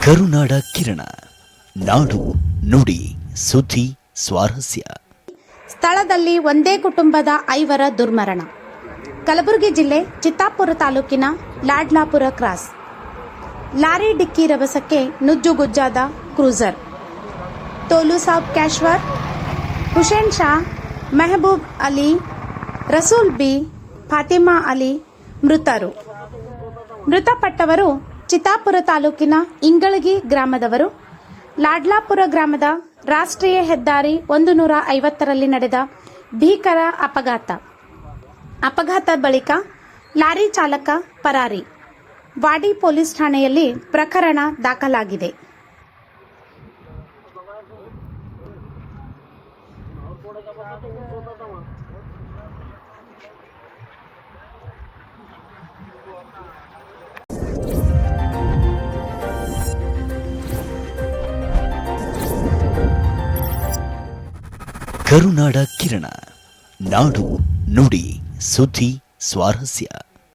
ಕರುನಾಡ ಕಿರಣ, ನಾಡು ನುಡಿ ಸುದ್ದಿ ಸ್ವಾರಸ್ಯ. ಸ್ಥಳದಲ್ಲಿ ಒಂದೇ ಕುಟುಂಬದ 5 ದುರ್ಮರಣ. ಕಲಬುರಗಿ ಜಿಲ್ಲೆ ಚಿತ್ತಾಪುರ ತಾಲೂಕಿನ ಲಾಡ್ಲಾಪುರ ಕ್ರಾಸ್. ಲಾರಿ ಡಿಕ್ಕಿ ರಭಸಕ್ಕೆ ನುಜ್ಜುಗುಜ್ಜಾದ ಕ್ರೂಸರ್. ತೋಲು ಸಾಬ್ ಕ್ಯಾಶ್ವರ್, ಹುಸೇನ್ ಶಾ, ಮೆಹಬೂಬ್ ಅಲಿ, ರಸೂಲ್ ಬಿ, ಫಾತಿಮಾ ಅಲಿ ಮೃತರು. ಮೃತಪಟ್ಟವರು ಚಿತ್ತಾಪುರ ತಾಲೂಕಿನ ಇಂಗಳಗಿ ಗ್ರಾಮದವರು. ಲಾಡ್ಲಾಪುರ ಗ್ರಾಮದ ರಾಷ್ಟ್ರೀಯ ಹೆದ್ದಾರಿ 150ರಲ್ಲಿ ನಡೆದ ಭೀಕರ ಅಪಘಾತ ಬಳಿಕ ಲಾರಿ ಚಾಲಕ ಪರಾರಿ. ವಾಡಿ ಪೊಲೀಸ್ ಠಾಣೆಯಲ್ಲಿ ಪ್ರಕರಣ ದಾಖಲಾಗಿದೆ. ಕರುನಾಡ ಕಿರಣ, ನಾಡು ನುಡಿ ಸುದ್ದಿ ಸ್ವಾರಸ್ಯ.